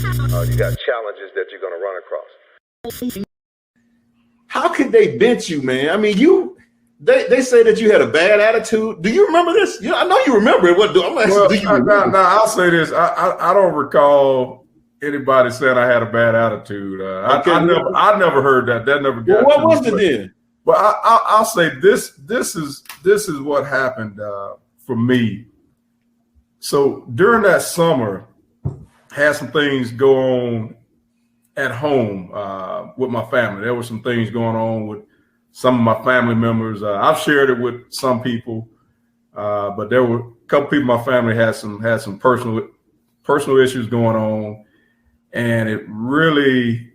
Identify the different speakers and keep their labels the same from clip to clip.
Speaker 1: You got challenges that you're going to run across.
Speaker 2: How could they bench you, man? I mean, they say that you had a bad attitude. Do you remember this? I know you remember it. I'm asking, do you remember?
Speaker 3: No, I'll say this. I don't recall anybody saying I had a bad attitude. I never heard that. That never got.
Speaker 2: Well, what was it then?
Speaker 3: But I'll say this. This is what happened for me. So during that summer, had some things go on at home with my family. There were some things going on with some of my family members. I've shared it with some people, but there were a couple people in my family had some personal issues going on, and it really,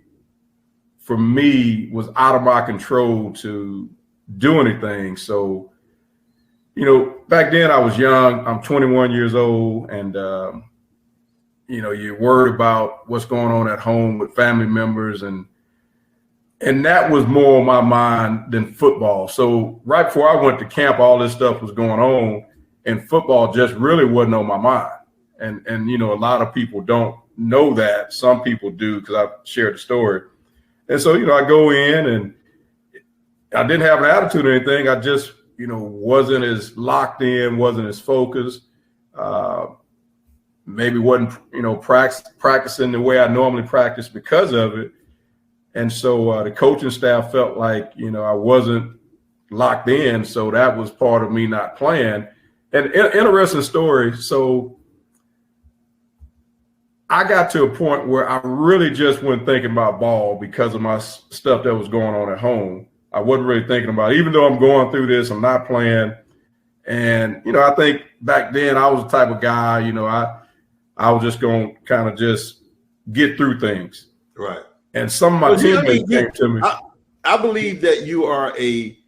Speaker 3: for me, was out of my control to do anything. So, back then I was young. I'm 21 years old, and you're worried about what's going on at home with family members, and that was more on my mind than football. So right before I went to camp, all this stuff was going on, and football just really wasn't on my mind. And a lot of people don't know that. Some people do, because I've shared the story. And so, I go in, and I didn't have an attitude or anything. I just, wasn't as locked in, wasn't as focused. Maybe wasn't, practicing the way I normally practice because of it. And so the coaching staff felt like, I wasn't locked in. So that was part of me not playing. And interesting story. So I got to a point where I really just wasn't thinking about ball because of my stuff that was going on at home. I wasn't really thinking about it. Even though I'm going through this, I'm not playing. And, I think back then I was the type of guy, I was just going to kind of just get through things.
Speaker 2: Right.
Speaker 3: And some of my teammates came to me.
Speaker 2: I believe that you are a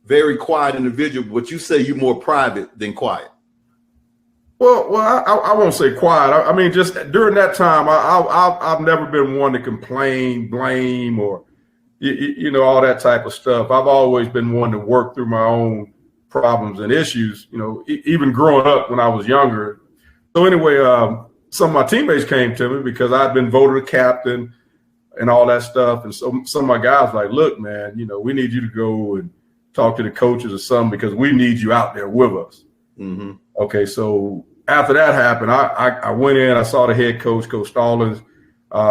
Speaker 2: very quiet individual, but you say you're more private than quiet.
Speaker 3: Well, I won't say quiet. I mean, just during that time, I've never been one to complain, blame, or, all that type of stuff. I've always been one to work through my own problems and issues, even growing up when I was younger. So anyway, some of my teammates came to me because I'd been voted a captain and all that stuff. And so some of my guys were like, look, man, we need you to go and talk to the coaches or something because we need you out there with us. Mm-hmm. Okay, so after that happened, I went in, I saw the head coach, Coach Stallings.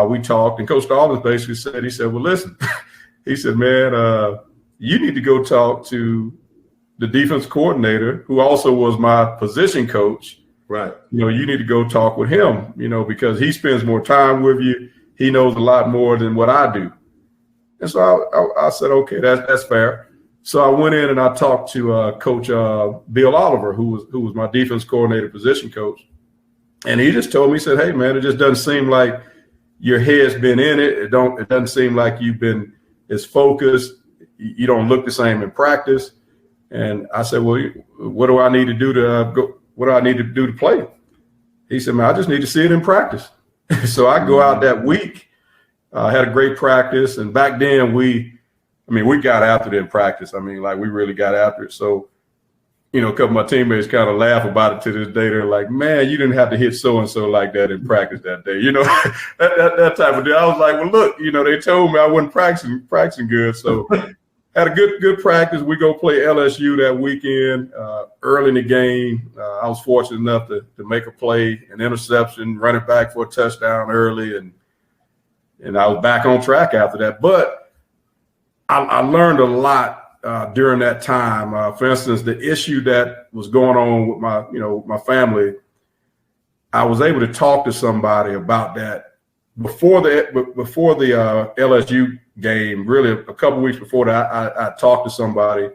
Speaker 3: We talked, and Coach Stallings basically he said, well, listen, he said, man, you need to go talk to the defense coordinator, who also was my position coach.
Speaker 2: Right.
Speaker 3: You need to go talk with him, because he spends more time with you. He knows a lot more than what I do. And so I said, okay, that's fair. So I went in and I talked to Coach Bill Oliver, who was my defense coordinator, position coach. And he just told me, he said, hey, man, it just doesn't seem like your head's been in it. It doesn't seem like you've been as focused. You don't look the same in practice. And I said, well, what do I need to do to go? What do I need to do to play? He said, man, I just need to see it in practice. So I go out that week, had a great practice. And back then we got after it in practice. We really got after it. So, a couple of my teammates kind of laugh about it to this day. They're like, man, you didn't have to hit so-and-so like that in practice that day. That type of deal. I was like, well, look, they told me I wasn't practicing good. So had a good practice. We go play LSU that weekend. Early in the game, I was fortunate enough to make a play, an interception, run it back for a touchdown early, and I was back on track after that. But I learned a lot during that time. For instance, the issue that was going on with my family, I was able to talk to somebody about that before the LSU game. Really, a couple weeks before that, I talked to somebody,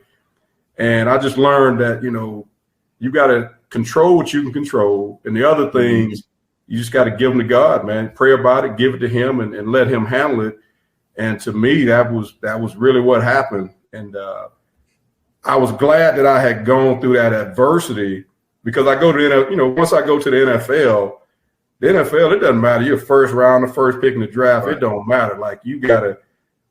Speaker 3: and I just learned that you got to control what you can control, and the other things you just got to give them to God, man. Pray about it, give it to Him, and let Him handle it. And to me, that was really what happened. And I was glad that I had gone through that adversity, because I go to once I go to the NFL, it doesn't matter. You're first round, the first pick in the draft. Right. It don't matter. Like you gotta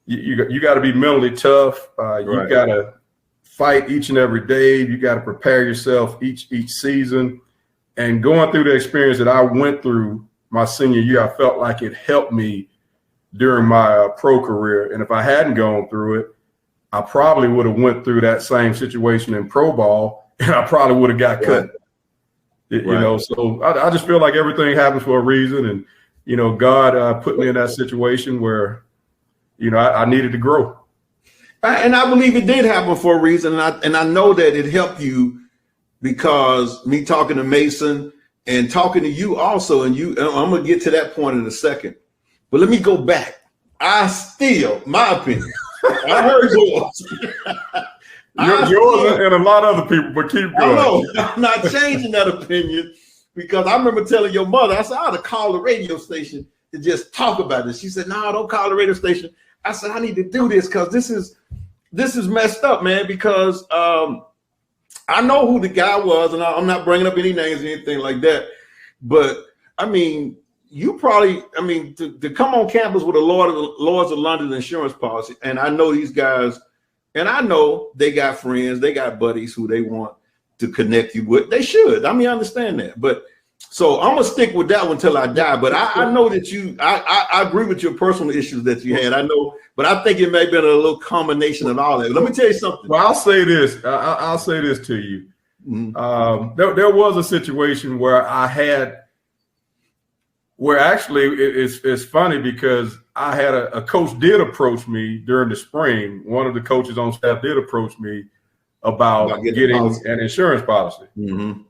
Speaker 3: be mentally tough. You gotta fight each and every day. You gotta prepare yourself each season. And going through the experience that I went through my senior year, I felt like it helped me during my pro career. And if I hadn't gone through it, I probably would have went through that same situation in pro ball, and I probably would have got cut. You know, so I just feel like everything happens for a reason. And, you know, God put me in that situation where, you know, I needed to grow.
Speaker 2: And I believe it did happen for a reason. And I know that it helped you because me talking to Mason and talking to you also, and I'm going to get to that point in a second. But let me go back. My opinion, I heard yours.
Speaker 3: Yours and a lot of other people, but keep going.
Speaker 2: No, I'm not changing that opinion because I remember telling your mother, I said, I ought to call the radio station to just talk about this. She said, no, don't call the radio station. I said, I need to do this because this is messed up, man, because I know who the guy was, and I'm not bringing up any names or anything like that. But, I mean, you probably, I mean, to come on campus with a Lords of London insurance policy, and I know these guys, and I know they got friends, they got buddies who they want to connect you with. They should. I mean, I understand that. But so I'm gonna stick with that one until I die. But I know that I agree with your personal issues that you had. I know, but I think it may have been a little combination of all that. Let me tell you something.
Speaker 3: Well, I'll say this. I'll say this to you. Mm-hmm. There was a situation where actually it's funny because I had a coach did approach me during the spring. One of the coaches on staff did approach me about getting an insurance policy. Mm-hmm.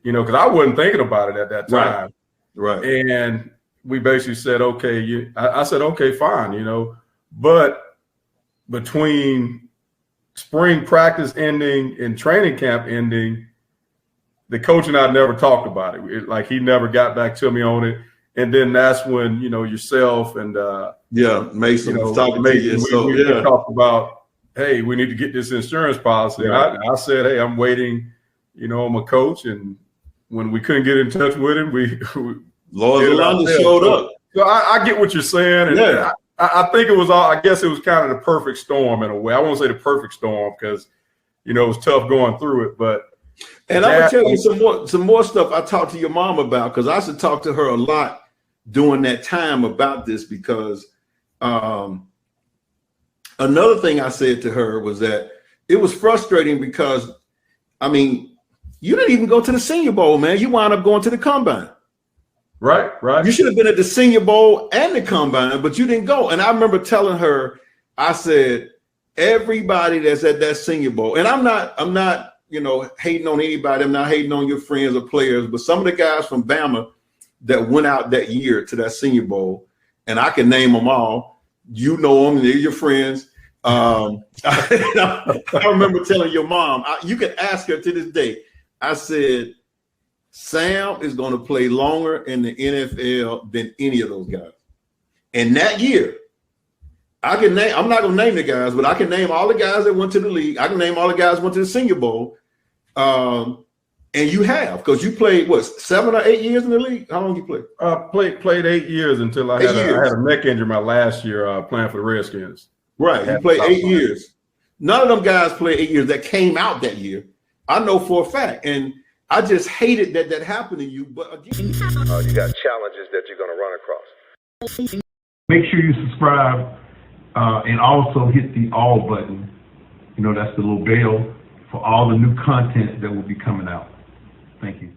Speaker 3: You know, because I wasn't thinking about it at that time. Right. And we basically said, okay, I said, okay, fine, you know, but between spring practice ending and training camp ending, the coach and I never talked about it. Like he never got back to me on it. And then that's when, you know, yourself and
Speaker 2: Mason was talking
Speaker 3: to you. We talked about, hey, we need to get this insurance policy. Yeah. And I said, hey, I'm waiting, you know, I'm a coach. And when we couldn't get in touch with him, we
Speaker 2: Lords of London showed up.
Speaker 3: So I get what you're saying. And I think it was I guess it was kind of the perfect storm in a way. I won't say the perfect storm because, you know, it was tough going through it, but.
Speaker 2: And I'm gonna tell you some more stuff I talked to your mom about, because I should talk to her a lot during that time about this, because another thing I said to her was that it was frustrating because, I mean, you didn't even go to the Senior Bowl, man. You wound up going to the Combine.
Speaker 3: Right.
Speaker 2: You should have been at the Senior Bowl and the Combine, but you didn't go. And I remember telling her, I said, everybody that's at that Senior Bowl, and I'm not, you know, hating on anybody. I'm not hating on your friends or players, but some of the guys from Bama that went out that year to that Senior Bowl, and I can name them all. You know them, they're your friends. I remember telling your mom, you can ask her to this day. I said, Sam is going to play longer in the NFL than any of those guys. And that year, I'm not going to name the guys, but I can name all the guys that went to the league. I can name all the guys that went to the Senior Bowl. And you have, because you played, 7 or 8 years in the league? How long you played?
Speaker 3: Played 8 years until I had a neck injury my last year playing for the Redskins.
Speaker 2: Right, you played 8 years. None of them guys played 8 years that came out that year. I know for a fact. And I just hated that happened to you. But again,
Speaker 1: you got challenges that you're going to run across.
Speaker 4: Make sure you subscribe and also hit the all button. You know, that's the little bell for all the new content that will be coming out. Thank you.